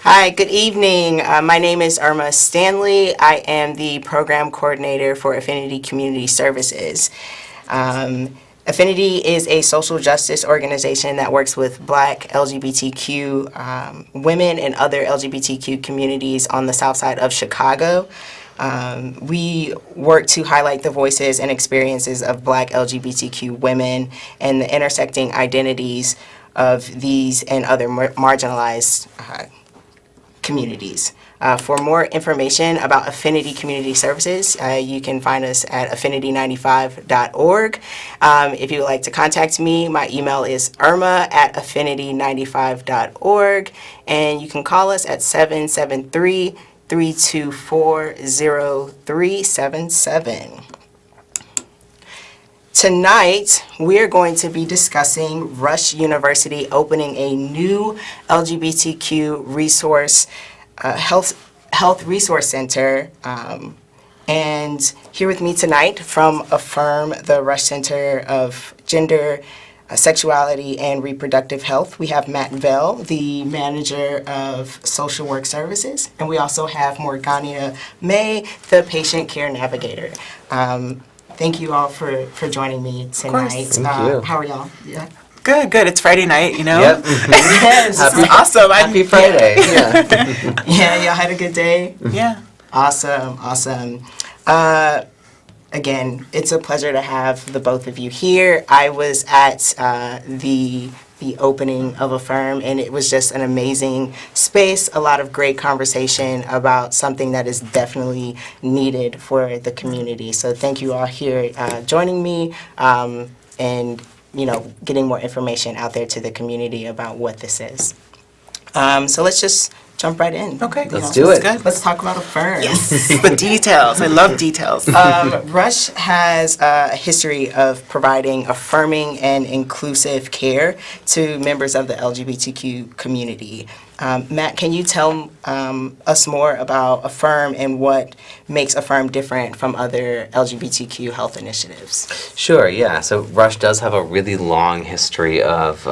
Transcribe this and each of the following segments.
Hi, good evening. My name is Irma Stanley. I am the program coordinator for Affinity Community Services. Affinity is a social justice organization that works with Black LGBTQ women and other LGBTQ communities on the south side of Chicago. We work to highlight the voices and experiences of Black LGBTQ women and the intersecting identities of these and other marginalized communities. For more information about Affinity Community Services, you can find us at affinity95.org. If you would like to contact me, my email is irma@affinity95.org, and you can call us at 773-324-0377. Tonight, we're going to be discussing Rush University opening a new LGBTQ resource, health resource center. And here with me tonight from Affirm, the Rush Center of Gender, Sexuality, and Reproductive Health, we have Matt Vell, the Manager of Social Work Services, and we also have Morgana May, the Patient Care Navigator. Thank you all for joining me tonight. Thank you. How are y'all? Yeah. Good. It's Friday night, you know? Yep. Yes. This is awesome. Happy Friday. Yeah. Yeah, y'all had a good day? Yeah. Awesome. Again, it's a pleasure to have the both of you here. I was at the opening of Affirm, and it was just an amazing space, a lot of great conversation about something that is definitely needed for the community. So thank you all here joining me and, getting more information out there to the community about what this is. So let's just jump right in. Okay. Let's do it. Good. Let's talk about Affirm. Yes. The details. I love details. Rush has a history of providing affirming and inclusive care to members of the LGBTQ community. Matt, can you tell us more about Affirm and what makes Affirm different from other LGBTQ health initiatives? Sure, yeah. So Rush does have a really long history of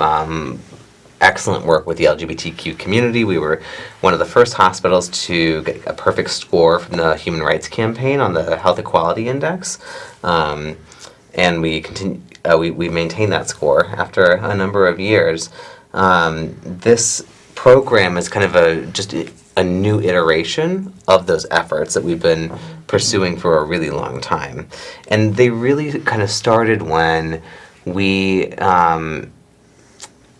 excellent work with the LGBTQ community. We were one of the first hospitals to get a perfect score from the Human Rights Campaign on the Health Equality Index. And we maintained that score after a number of years. This program is kind of just a new iteration of those efforts that we've been pursuing for a really long time. And they really kind of started when we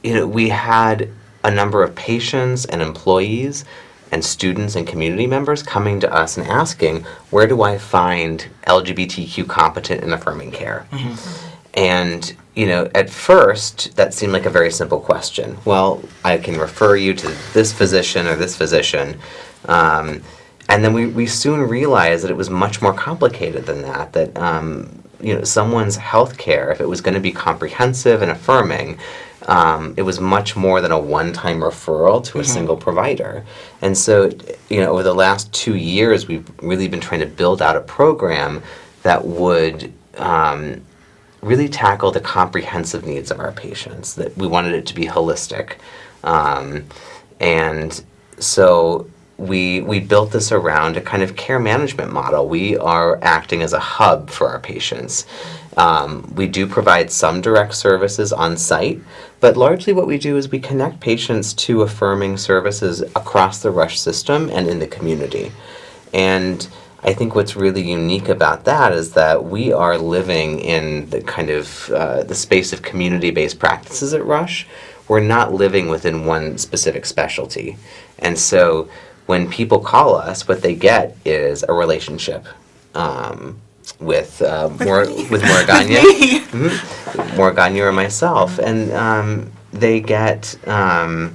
we had a number of patients and employees and students and community members coming to us and asking, where do I find LGBTQ competent and affirming care? Mm-hmm. And, at first, that seemed like a very simple question. Well, I can refer you to this physician or this physician. And then we soon realized that it was much more complicated than that, someone's health care, if it was going to be comprehensive and affirming, it was much more than a one-time referral to a single provider. And so, over the last 2 years, we've really been trying to build out a program that would really tackle the comprehensive needs of our patients, that we wanted it to be holistic. And so we built this around a kind of care management model. We are acting as a hub for our patients. We do provide some direct services on site, but largely what we do is we connect patients to affirming services across the Rush system and in the community. And I think what's really unique about that is that we are living in the kind of the space of community-based practices at Rush. We're not living within one specific specialty. And so when people call us, what they get is a relationship with Morgana, Morgana or myself, and they get a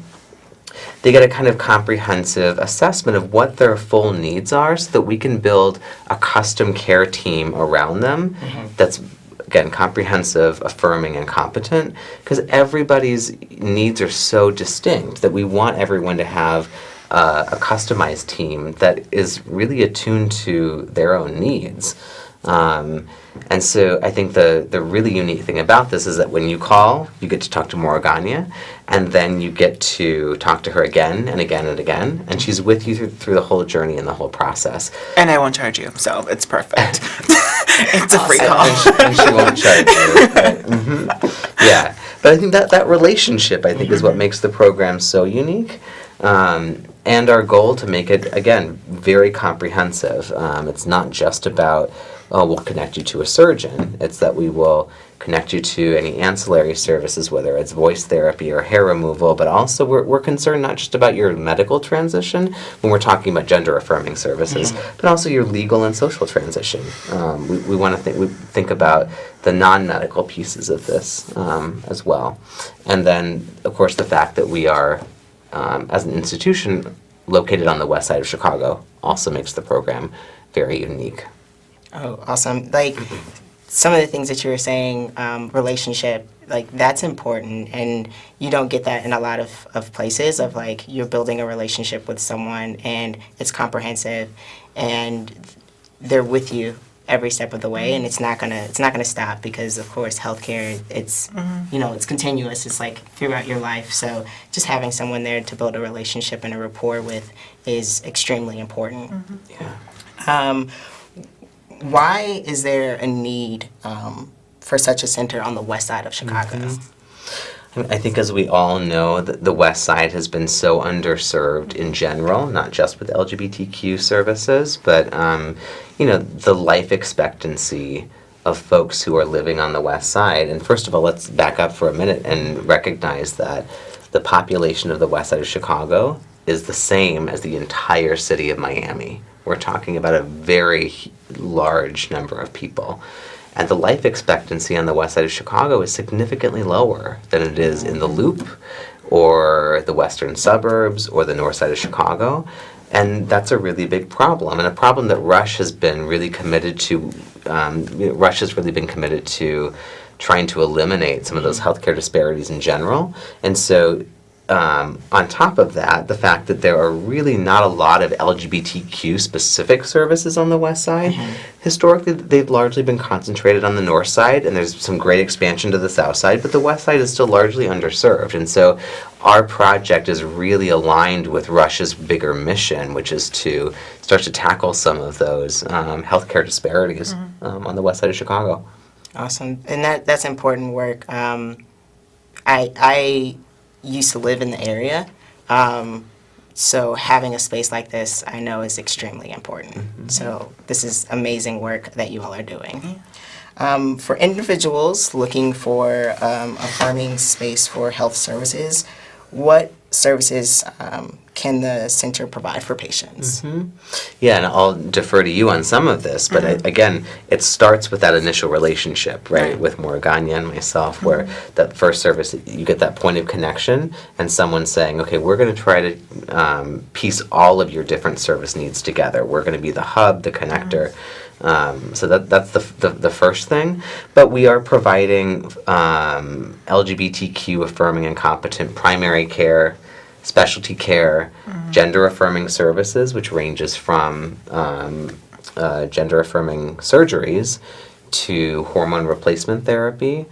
kind of comprehensive assessment of what their full needs are, so that we can build a custom care team around them that's, again, comprehensive, affirming, and competent, because everybody's needs are so distinct that we want everyone to have a customized team that is really attuned to their own needs. And so I think the really unique thing about this is that when you call, you get to talk to Morgana, and then you get to talk to her again and again and again, and she's with you through the whole journey and the whole process. And I won't charge you, so it's perfect. It's a free call. And she won't charge you. Right? Yeah. But I think that relationship, I think, is what makes the program so unique. And our goal to make it, again, very comprehensive. It's not just about, oh, we'll connect you to a surgeon. It's that we will connect you to any ancillary services, whether it's voice therapy or hair removal, but also we're concerned not just about your medical transition when we're talking about gender-affirming services, but also your legal and social transition. We want to think about the non-medical pieces of this as well. And then, of course, the fact that we are, as an institution located on the west side of Chicago, also makes the program very unique. Oh, awesome. Like, some of the things that you were saying, relationship, like, that's important, and you don't get that in a lot of places, of, like, you're building a relationship with someone, and it's comprehensive, and they're with you every step of the way, and it's not gonna stop, because, of course, healthcare, it's, it's continuous. It's, like, throughout your life, so just having someone there to build a relationship and a rapport with is extremely important. Yeah. Why is there a need for such a center on the west side of Chicago? I think, as we all know, that the West Side has been so underserved in general, not just with LGBTQ services, but the life expectancy of folks who are living on the West Side. And first of all, let's back up for a minute and recognize that the population of the West Side of Chicago is the same as the entire city of Miami. We're talking about a very large number of people. And the life expectancy on the west side of Chicago is significantly lower than it is in the Loop or the western suburbs or the north side of Chicago. And that's a really big problem, and a problem that Rush has been really committed to. Rush has really been committed to trying to eliminate some of those healthcare disparities in general. And so on top of that, the fact that there are really not a lot of LGBTQ specific services on the west side. Historically, they've largely been concentrated on the north side, and there's some great expansion to the south side, but the west side is still largely underserved. And so our project is really aligned with Rush's bigger mission, which is to start to tackle some of those healthcare disparities on the west side of Chicago. Awesome. And that's important work. I used to live in the area, so having a space like this, I know, is extremely important. So this is amazing work that you all are doing. For individuals looking for affirming space for health services, what services can the center provide for patients? Yeah, and I'll defer to you on some of this, but again, it starts with that initial relationship, right, with Morgana and myself, where that first service, you get that point of connection, and someone saying, okay, we're going to try to piece all of your different service needs together. We're going to be the hub, the connector. So that's the first thing. But we are providing LGBTQ affirming and competent primary care, specialty care, gender-affirming services, which ranges from gender-affirming surgeries to hormone replacement therapy,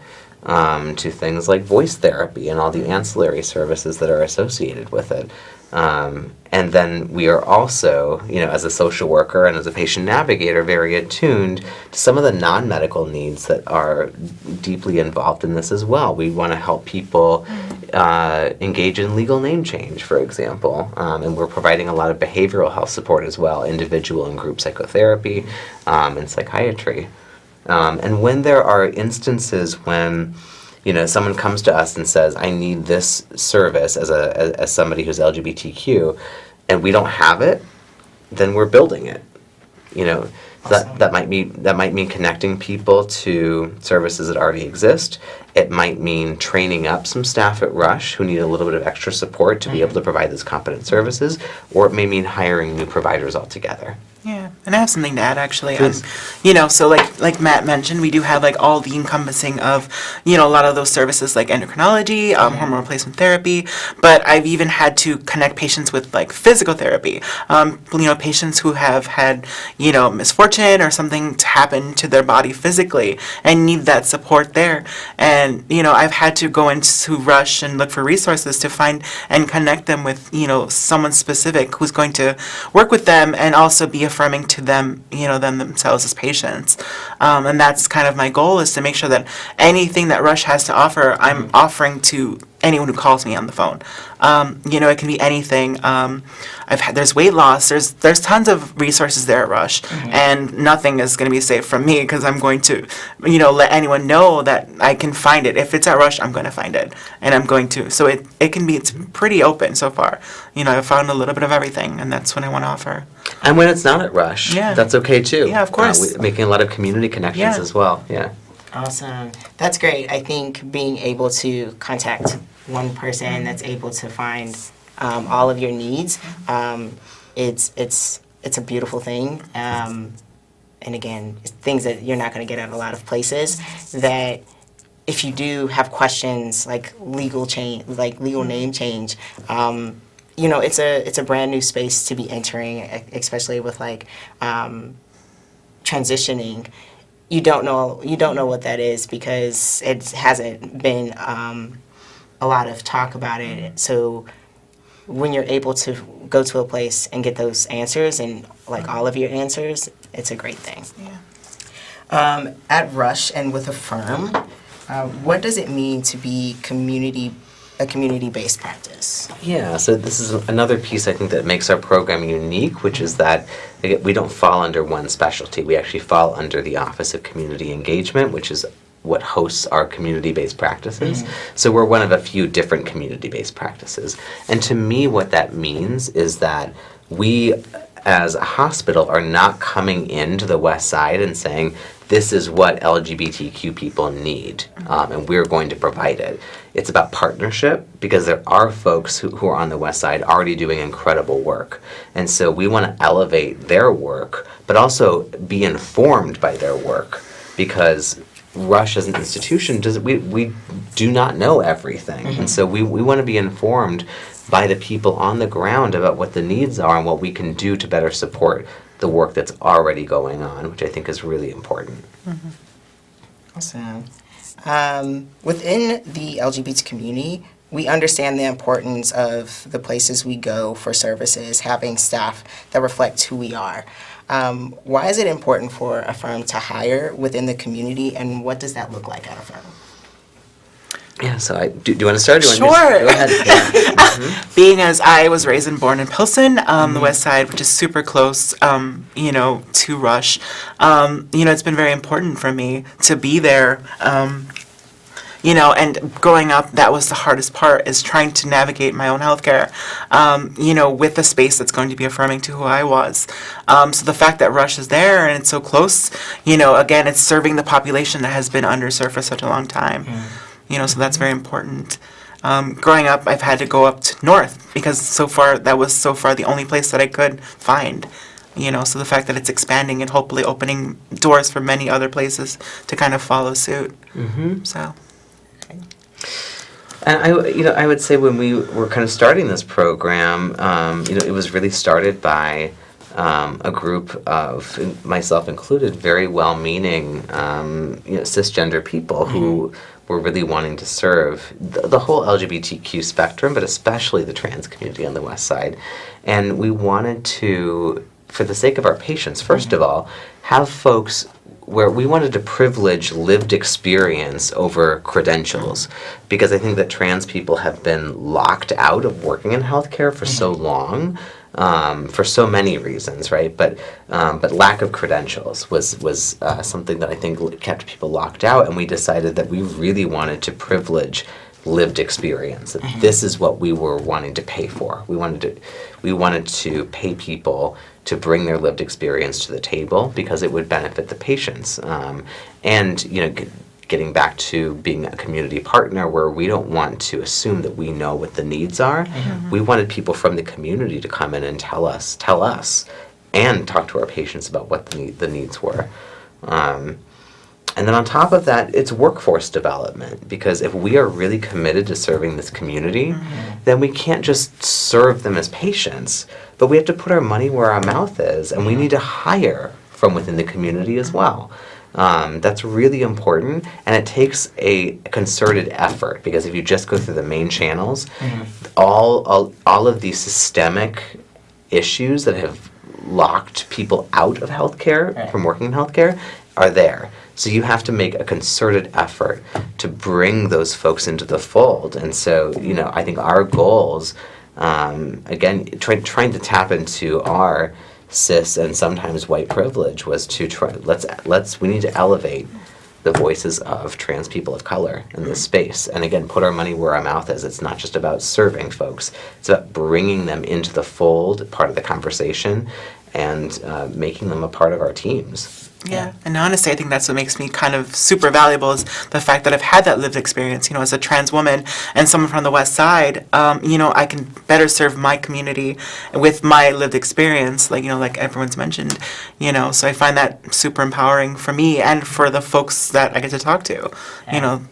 to things like voice therapy and all the ancillary services that are associated with it. And then we are also, as a social worker and as a patient navigator, very attuned to some of the non-medical needs that are deeply involved in this as well. We want to help people engage in legal name change, for example, and we're providing a lot of behavioral health support as well, individual and group psychotherapy, and psychiatry. And when there are instances when someone comes to us and says, I need this service as somebody who's LGBTQ, and we don't have it, then we're building it. Awesome. That might mean connecting people to services that already exist. It might mean training up some staff at Rush who need a little bit of extra support to be able to provide those competent services, or it may mean hiring new providers altogether. Yeah, And I have something to add, actually. Please. So like Matt mentioned, we do have like all the encompassing of, a lot of those services like endocrinology, hormone replacement therapy. But I've even had to connect patients with like physical therapy. Patients who have had, misfortune or something to happen to their body physically and need that support there. And I've had to go into Rush and look for resources to find and connect them with someone specific who's going to work with them and also be affirming to them, them themselves as patients. And that's kind of my goal, is to make sure that anything that Rush has to offer, I'm offering to anyone who calls me on the phone. It can be anything. There's weight loss. There's tons of resources there at Rush, and nothing is going to be safe from me, because I'm going to, let anyone know that I can find it. If it's at Rush, I'm going to find it, and I'm going to. So it's pretty open so far. I've found a little bit of everything, and that's what I want to offer. And when it's not at Rush, that's okay too. Yeah, of course. Making a lot of community connections as well. Yeah. Awesome. That's great. I think being able to contact one person that's able to find all of your needs, it's a beautiful thing. And again, it's things that you're not going to get at a lot of places, that if you do have questions like legal name change, it's a brand new space to be entering, especially with transitioning. You don't know what that is, because it hasn't been a lot of talk about it. So when you're able to go to a place and get those answers, and all of your answers, it's a great thing. Yeah. At Rush and with Affirm, what does it mean to be a community-based practice? Yeah, so this is another piece I think that makes our program unique, which is that we don't fall under one specialty. We actually fall under the Office of Community Engagement, which is what hosts our community-based practices. So we're one of a few different community-based practices. And to me, what that means is that we, as a hospital, are not coming into the West Side and saying, this is what LGBTQ people need, and we're going to provide it. It's about partnership, because there are folks who are on the West Side already doing incredible work. And so we want to elevate their work, but also be informed by their work, because Rush as an institution, we do not know everything. And so we want to be informed by the people on the ground about what the needs are and what we can do to better support the work that's already going on, which I think is really important. Awesome. Within the LGBT community, we understand the importance of the places we go for services, having staff that reflect who we are. Why is it important for Affirm to hire within the community, and what does that look like at Affirm? Yeah, so do you want to start? Sure. Go ahead. Yeah. Being as I was raised and born in Pilsen, the West Side, which is super close, to Rush, it's been very important for me to be there. And growing up, that was the hardest part, is trying to navigate my own healthcare, with a space that's going to be affirming to who I was. So the fact that Rush is there and it's so close, again, it's serving the population that has been underserved for such a long time. So that's very important. Growing up, I've had to go up to North, because that was so far the only place that I could find. So the fact that it's expanding and hopefully opening doors for many other places to kind of follow suit. So. And I would say when we were kind of starting this program, it was really started by a group of, myself included, very well-meaning, cisgender people who were really wanting to serve the whole LGBTQ spectrum, but especially the trans community on the West Side. And we wanted to, for the sake of our patients, first of all, have folks where we wanted to privilege lived experience over credentials, because I think that trans people have been locked out of working in healthcare for so long, for so many reasons, right? But lack of credentials was something that I think kept people locked out, and we decided that we really wanted to privilege lived experience. That this is what we were wanting to pay for. We wanted to pay people to bring their lived experience to the table, because it would benefit the patients. And getting back to being a community partner, where we don't want to assume that we know what the needs are. We wanted people from the community to come in and tell us, and talk to our patients about what the needs were. And then on top of that, it's workforce development, because if we are really committed to serving this community, then we can't just serve them as patients, but we have to put our money where our mouth is, and we need to hire from within the community as well. That's really important, and it takes a concerted effort, because if you just go through the main channels, all of these systemic issues that have locked people out of healthcare, from working in healthcare, are there. So you have to make a concerted effort to bring those folks into the fold. And so, I think our goals, again, trying to tap into our cis and sometimes white privilege, was to we need to elevate the voices of trans people of color in this space. And again, put our money where our mouth is. It's not just about serving folks. It's about bringing them into the fold, part of the conversation, and making them a part of our teams. Yeah, and honestly, I think that's what makes me kind of super valuable, is the fact that I've had that lived experience, as a trans woman and someone from the West Side. I can better serve my community with my lived experience, like everyone's mentioned, so I find that super empowering for me and for the folks that I get to talk to,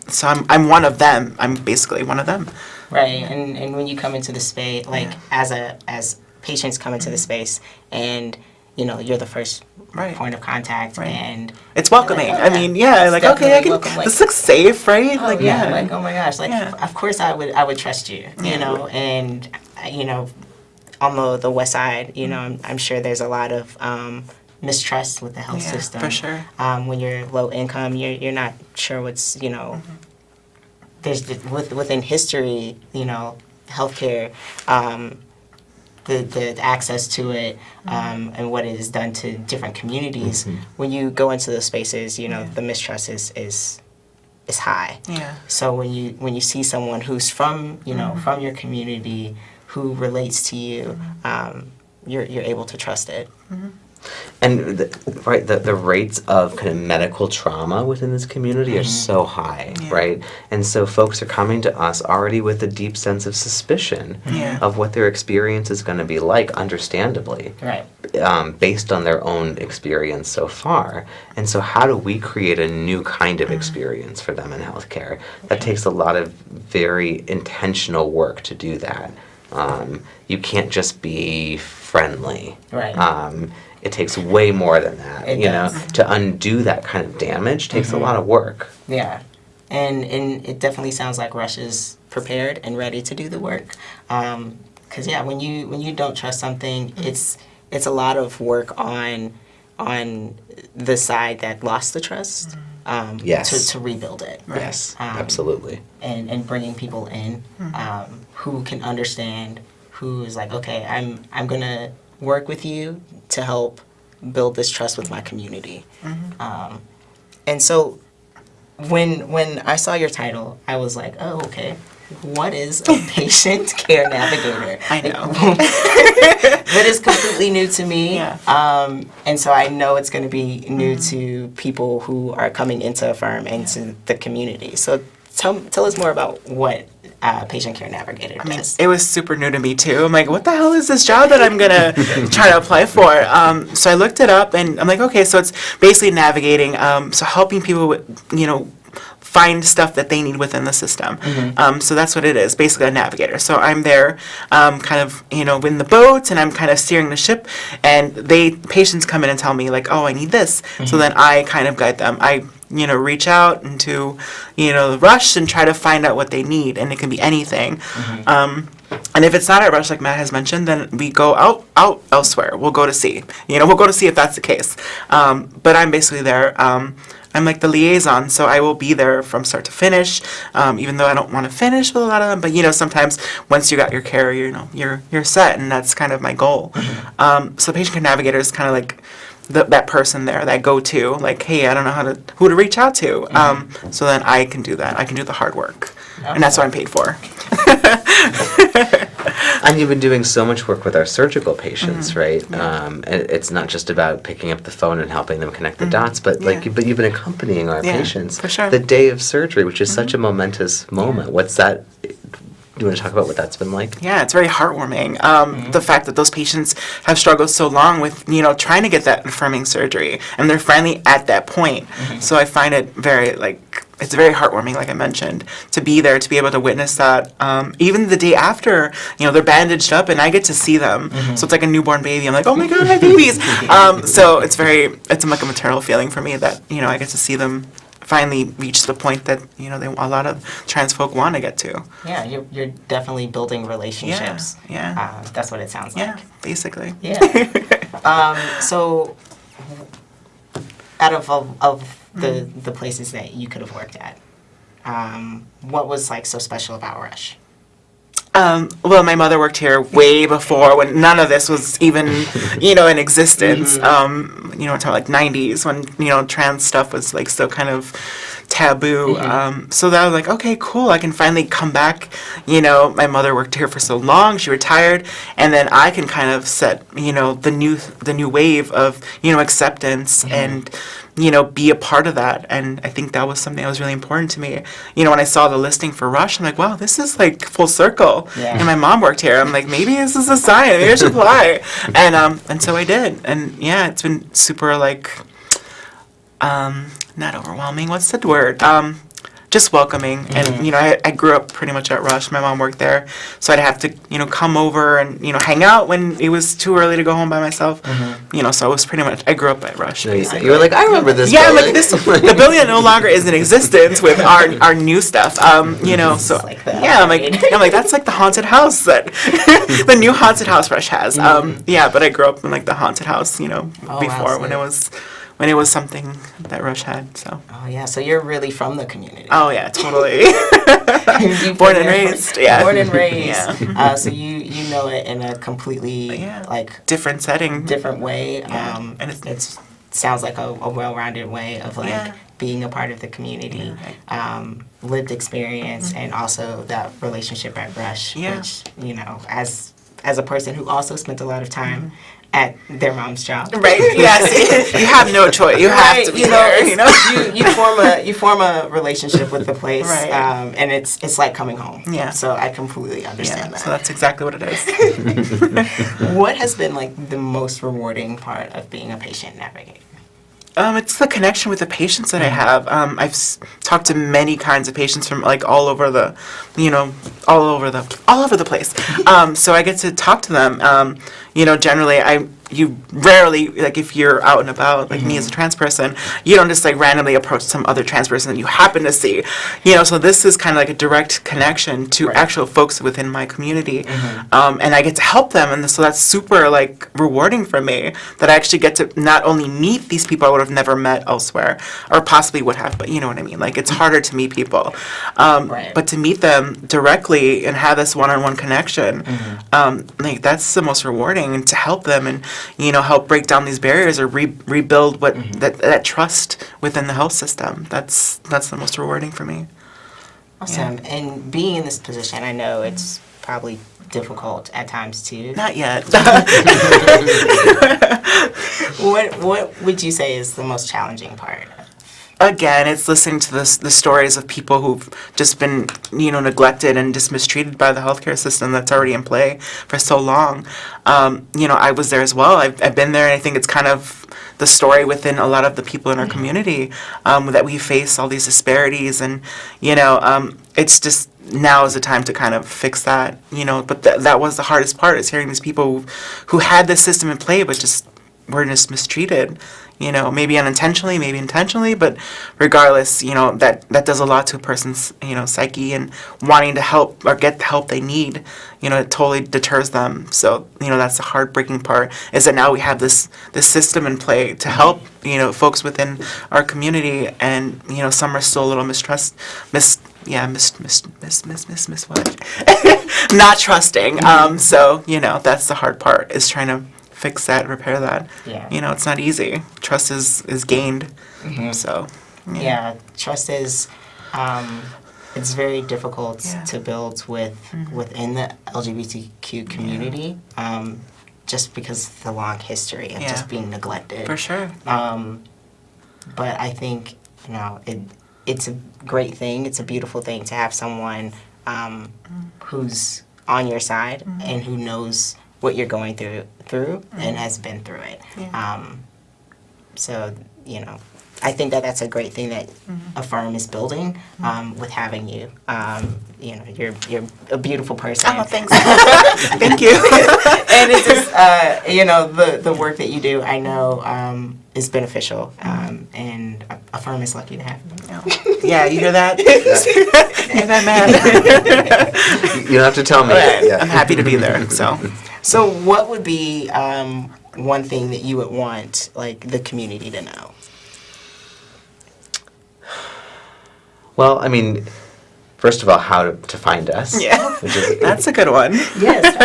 so I'm one of them. I'm basically one of them. Right, and when you come into the space, as patients come into the space, and you're the first point of contact, and it's welcoming. I mean, okay, I can. This looks safe, right? Oh my gosh, of course I would trust you, and on the West Side, I'm sure there's a lot of mistrust with the health system. For sure. When you're low income, you're not sure what's there's within history, healthcare. The access to it, and what it has done to different communities. When you go into those spaces, the mistrust is high. Yeah. So when you see someone who's from from your community, who relates to you, you're able to trust it. And the rates of kind of medical trauma within this community are so high, right? And so folks are coming to us already with a deep sense of suspicion of what their experience is going to be like, understandably, right? Based on their own experience so far. And so how do we create a new kind of experience for them in healthcare? That takes a lot of very intentional work to do that. You can't just be friendly. Right. It takes way more than that. To undo that kind of damage takes a lot of work. Yeah, and it definitely sounds like Rush is prepared and ready to do the work. Because when you don't trust something, it's a lot of work on the side that lost the trust. Yes. To rebuild it. Right. Yes, absolutely. And bringing people in who can understand, who is like, okay, I'm gonna work with you to help build this trust with my community. And so when I saw your title, I was like, oh, okay, what is a patient care navigator? I know. That is completely new to me. Yeah. And so I know it's going to be new to people who are coming into a firm and to the community. So tell us more about what patient care navigator does. It was super new to me too. I'm like, what the hell is this job that I'm gonna try to apply for? So I looked it up, and I'm like, okay, so it's basically navigating, so helping people with, find stuff that they need within the system. So that's what it is, basically a navigator. So I'm there, kind of, in the boat, and I'm kind of steering the ship, and patients come in and tell me like, oh, I need this. So then I kind of guide them. I reach out into, the Rush and try to find out what they need, and it can be anything. And if it's not at Rush, like Matt has mentioned, then we go out elsewhere. We'll go to see. We'll go to see if that's the case. But I'm basically there. I'm like the liaison, so I will be there from start to finish, even though I don't want to finish with a lot of them. But, sometimes once you got your care, you're set, and that's kind of my goal. So patient care navigator is kind of like that person there, that go-to, like, hey, I don't know who to reach out to. So then I can do that. I can do the hard work. And that's what I'm paid for. And you've been doing so much work with our surgical patients, right? And it's not just about picking up the phone and helping them connect the dots, but but you've been accompanying our patients for sure. the day of surgery, which is such a momentous moment. What's that Do you want to talk about what that's been like? Yeah, it's very heartwarming. The fact that those patients have struggled so long with, trying to get that affirming surgery, and they're finally at that point. So I find it very, it's very heartwarming, like I mentioned, to be there, to be able to witness that. Even the day after, they're bandaged up, and I get to see them. So it's like a newborn baby. I'm like, oh my God, my babies. So it's like a maternal feeling for me that, I get to see them finally reach the point that a lot of trans folk want to get to. Yeah, you're definitely building relationships. Yeah. That's what it sounds like. Yeah, basically. Yeah. So, out of the places that you could have worked at, what was so special about Rush? Well, my mother worked here way before when none of this was even, in existence. We're talking like 90s when, trans stuff was still kind of taboo. So that was like, okay, cool. I can finally come back. My mother worked here for so long. She retired. And then I can kind of set, the new wave of, acceptance and, be a part of that. And I think that was something that was really important to me. When I saw the listing for Rush, I'm like, wow, this is full circle. Yeah. And my mom worked here. I'm like, maybe this is a sign. Maybe I should apply. And so I did. And yeah, it's been super not overwhelming. What's the word? Just welcoming. And, I grew up pretty much at Rush. My mom worked there. So I'd have to, come over and, hang out when it was too early to go home by myself. So it was pretty much, I grew up at Rush. You were like, I remember this Yeah, building. the building no longer is in existence with our new stuff. So like that. yeah, I'm like that's like the haunted house that the new haunted house Rush has. Yeah, but I grew up in the haunted house, before when it was something that Rush had. So. Oh yeah, so you're really from the community. Oh yeah, totally. You've Born been and there raised. Yeah. Born and raised. Yeah. So you know it in a completely different setting. different way. Yeah. And it sounds like a well-rounded way of Yeah. being a part of the community, lived experience, and also that relationship at Rush, Yeah. which as a person who also spent a lot of time at their mom's job. Right. Yes. You have no choice. You have to be there. You form a relationship with the place, Right. and it's like coming home. Yeah. So I completely understand that. So that's exactly what it is. What has been the most rewarding part of being a patient navigator? It's the connection with the patients that I have. I've talked to many kinds of patients from all over the, all over the place. So I get to talk to them. Generally you rarely, if you're out and about, me as a trans person, you don't just randomly approach some other trans person that you happen to see. So this is kind of a direct connection to actual folks within my community. And I get to help them, and so that's super rewarding for me, that I actually get to not only meet these people I would have never met elsewhere, or possibly would have, but you know what I mean. It's harder to meet people. But to meet them directly and have this one-on-one connection, that's the most rewarding, and to help them and help break down these barriers or rebuild what that trust within the health system. That's the most rewarding for me. Awesome. Yeah. And being in this position, I know it's probably difficult at times too. Not yet. What would you say is the most challenging part? Again, it's listening to the stories of people who've just been, neglected and just mistreated by the healthcare system that's already in play for so long. I was there as well. I've been there, and I think it's kind of the story within a lot of the people in our community, that we face all these disparities, and it's just now is the time to kind of fix that. But that was the hardest part, is hearing these people who had this system in play but just were just mistreated. Maybe unintentionally, maybe intentionally, but regardless, that does a lot to a person's, psyche, and wanting to help or get the help they need, it totally deters them. So, that's the heartbreaking part, is that now we have this system in play to help, folks within our community, and, some are still a little not trusting. So, that's the hard part, is trying to fix that, repair that. Yeah. It's not easy. Trust is gained. So, yeah, trust is, it's very difficult to build within the LGBTQ community, just because of the long history of just being neglected. For sure. But I think, it's a great thing. It's a beautiful thing to have someone who's on your side and who knows what you're going through and has been through it. So, you know, I think that that's a great thing that Affirm is building with having you. You know, you're a beautiful person. Oh, thanks. Thank you. And it's just, you know, the work that you do, I know, is beneficial. And Affirm is lucky to have you. Yeah, you hear that? Hear that, man? You don't have to tell me. Right. Yeah. I'm happy to be there. So what would be one thing that you would want, like, the community to know? Well, I mean, first of all, how to find us. Yeah, Which is, that's a good one. Yes.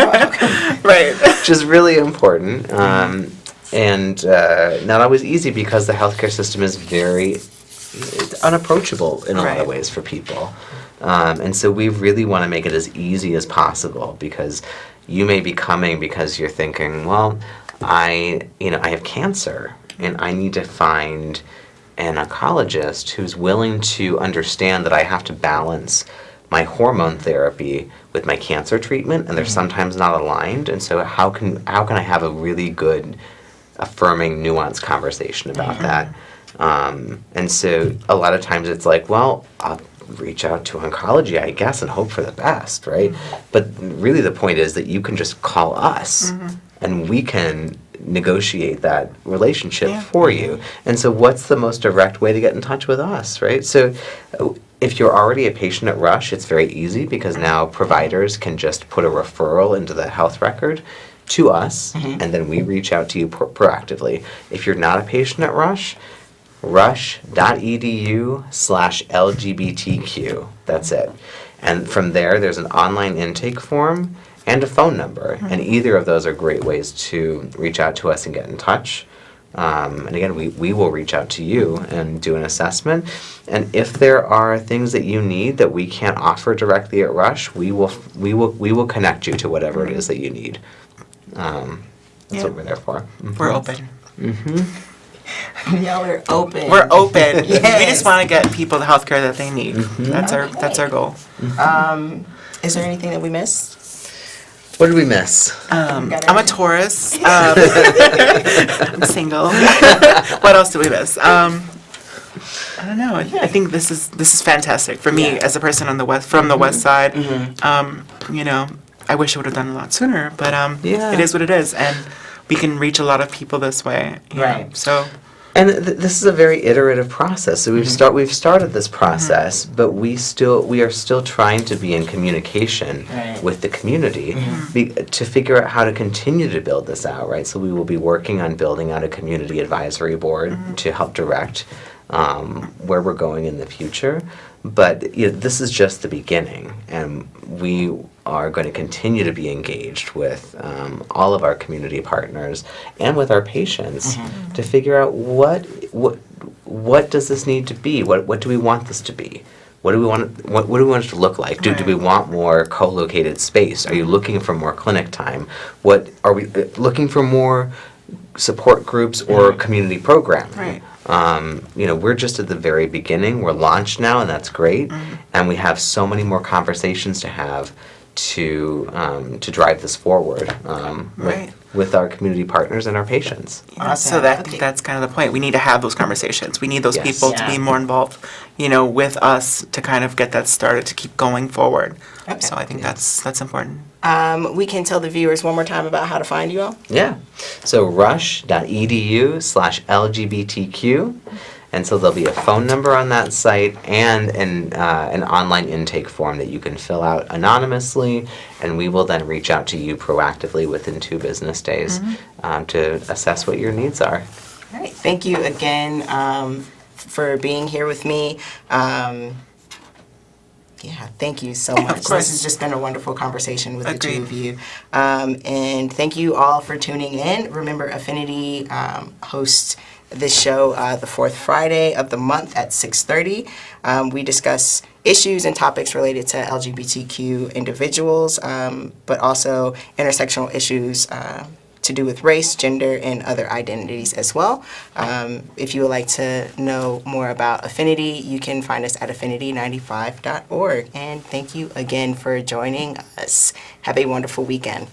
Right. which is really important. And not always easy because the healthcare system is very unapproachable in a lot of Right. ways for people. And so we really want to make it as easy as possible because you may be coming because you're thinking, well, I have cancer and I need to find an oncologist who's willing to understand that I have to balance my hormone therapy with my cancer treatment, and they're sometimes not aligned. And so how can I have a really good, affirming, nuanced conversation about that? And so a lot of times it's like, well, I'll reach out to oncology, I guess, and hope for the best, right? But really the point is that you can just call us and we can negotiate that relationship for you. And so what's the most direct way to get in touch with us, right? So if you're already a patient at Rush, it's very easy because now providers can just put a referral into the health record to us, and then we reach out to you proactively. If you're not a patient at Rush, rush.edu/LGBTQ. That's it. And from there's an online intake form and a phone number. And either of those are great ways to reach out to us and get in touch. And again, we will reach out to you and do an assessment. And if there are things that you need that we can't offer directly at Rush, we will connect you to whatever it is that you need. That's what we're there for. We're open. Y'all are open. We're open. We Yes. just want to get people the healthcare that they need. That's our goal. Is there anything that we missed? What did we miss? I'm a Taurus. I'm single. What else do we miss? I don't know. I think this is fantastic for me as a person on the from the west side. You know, I wish I would have done a lot sooner, but it is what it is, and we can reach a lot of people this way. You know, so. And this is a very iterative process. So we've started this process, but we are still trying to be in communication with the community to figure out how to continue to build this out, right? So we will be working on building out a community advisory board to help direct where we're going in the future. But this is just the beginning, and we are going to continue to be engaged with all of our community partners and with our patients to figure out what does this need to be? What do we want this to be? What do we want it to look like? Do we want more co-located space? Are you looking for more clinic time? What are we looking for, more support groups or community programming? Right. We're just at the very beginning. We're launched now, and that's great. And we have so many more conversations to have to drive this forward with our community partners and our patients. So I think that's kind of the point. We need to have those conversations. We need those people to be more involved, with us to kind of get that started to keep going forward. Okay. So I think that's important. We can tell the viewers one more time about how to find you all. Yeah. So rush.edu/LGBTQ. And so there'll be a phone number on that site and an online intake form that you can fill out anonymously, and we will then reach out to you proactively within 2 business days to assess what your needs are. All right. Thank you again for being here with me. Thank you so much. This has just been a wonderful conversation with the two of you. And thank you all for tuning in. Remember, Affinity hosts this show the 4th Friday of the month at 6:30. We discuss issues and topics related to LGBTQ individuals, but also intersectional issues to do with race, gender, and other identities as well. If you would like to know more about Affinity, you can find us at affinity95.org. And thank you again for joining us. Have a wonderful weekend.